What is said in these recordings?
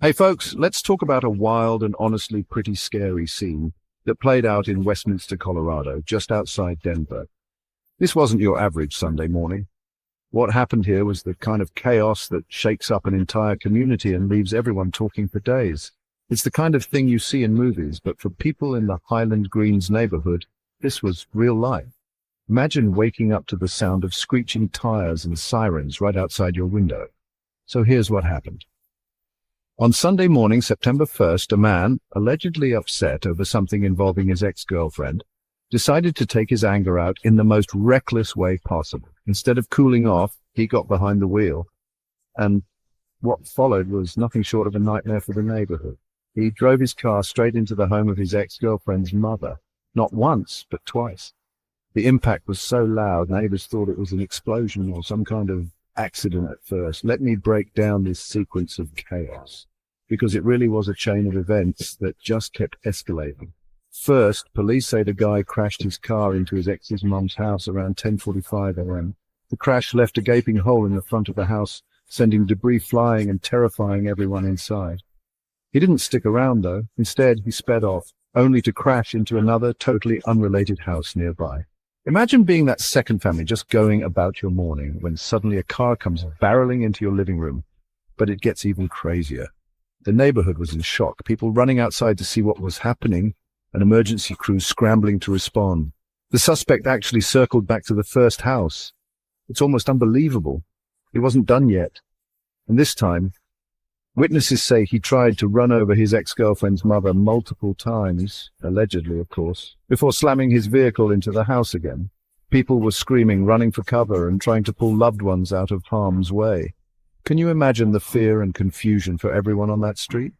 Hey folks, let's talk about a wild and honestly pretty scary scene that played out in Westminster, Colorado, just outside Denver. This wasn't your average Sunday morning. What happened here was the kind of chaos that shakes up an entire community and leaves everyone talking for days. It's the kind of thing you see in movies, but for people in the Highland Greens neighborhood, this was real life. Imagine waking up to the sound of screeching tires and sirens right outside your window. So here's what happened. On Sunday morning, September 1st, a man, allegedly upset over something involving his ex-girlfriend, decided to take his anger out in the most reckless way possible. Instead of cooling off, he got behind the wheel, and what followed was nothing short of a nightmare for the neighborhood. He drove his car straight into the home of his ex-girlfriend's mother, not once, but twice. The impact was so loud, neighbors thought it was an explosion or some kind of accident at first. Let me break down this sequence of chaos, because it really was a chain of events that just kept escalating. First, police say the guy crashed his car into his ex's mum's house around 10:45 a.m. The crash left a gaping hole in the front of the house, sending debris flying and terrifying everyone inside. He didn't stick around, though. Instead, he sped off, only to crash into another totally unrelated house nearby. Imagine being that second family just going about your morning when suddenly a car comes barreling into your living room. But it gets even crazier. The neighborhood was in shock, people running outside to see what was happening, an emergency crew scrambling to respond. The suspect actually circled back to the first house. It's almost unbelievable. He wasn't done yet. And this time, witnesses say he tried to run over his ex-girlfriend's mother multiple times, allegedly, of course, before slamming his vehicle into the house again. People were screaming, running for cover, and trying to pull loved ones out of harm's way. Can you imagine the fear and confusion for everyone on that street?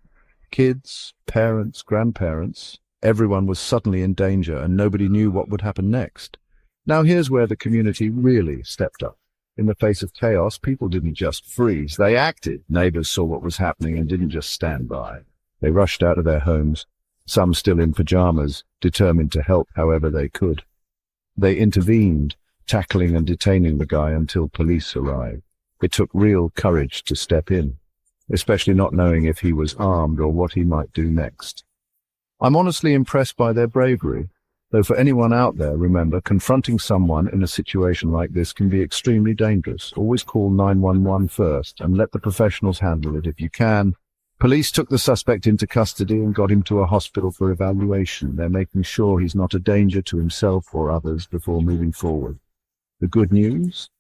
Kids, parents, grandparents, everyone was suddenly in danger, and nobody knew what would happen next. Now here's where the community really stepped up. In the face of chaos, people didn't just freeze, they acted. Neighbors saw what was happening and didn't just stand by. They rushed out of their homes, some still in pajamas, determined to help however they could. They intervened, tackling and detaining the guy until police arrived. It took real courage to step in, especially not knowing if he was armed or what he might do next. I'm honestly impressed by their bravery. Though for anyone out there, remember, confronting someone in a situation like this can be extremely dangerous. Always call 911 first and let the professionals handle it if you can. Police took the suspect into custody and got him to a hospital for evaluation. They're making sure he's not a danger to himself or others before moving forward. The good news?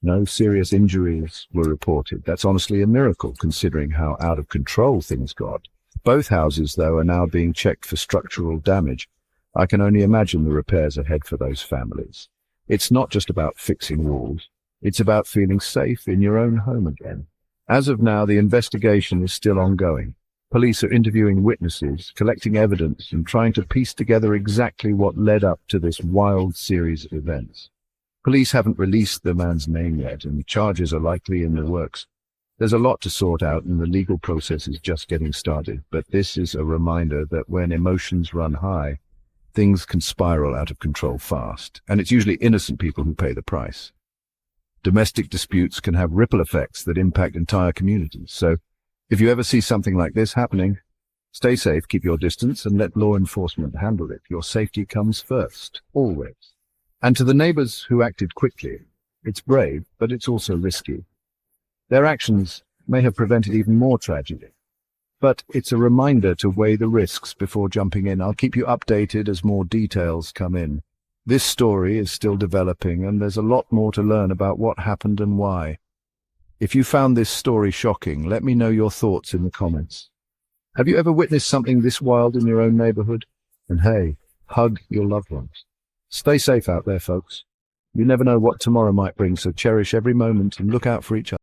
No serious injuries were reported. That's honestly a miracle, considering how out of control things got. Both houses, though, are now being checked for structural damage. I can only imagine the repairs ahead for those families. It's not just about fixing walls. It's about feeling safe in your own home again. As of now, the investigation is still ongoing. Police are interviewing witnesses, collecting evidence, and trying to piece together exactly what led up to this wild series of events. Police haven't released the man's name yet, and charges are likely in the works. There's a lot to sort out, and the legal process is just getting started. But this is a reminder that when emotions run high, things can spiral out of control fast, and it's usually innocent people who pay the price. Domestic disputes can have ripple effects that impact entire communities. So if you ever see something like this happening, stay safe, keep your distance, and let law enforcement handle it. Your safety comes first, always. And to the neighbors who acted quickly, it's brave, but it's also risky. Their actions may have prevented even more tragedy. But it's a reminder to weigh the risks before jumping in. I'll keep you updated as more details come in. This story is still developing, and there's a lot more to learn about what happened and why. If you found this story shocking, let me know your thoughts in the comments. Have you ever witnessed something this wild in your own neighborhood? And hey, hug your loved ones. Stay safe out there, folks. You never know what tomorrow might bring, so cherish every moment and look out for each other.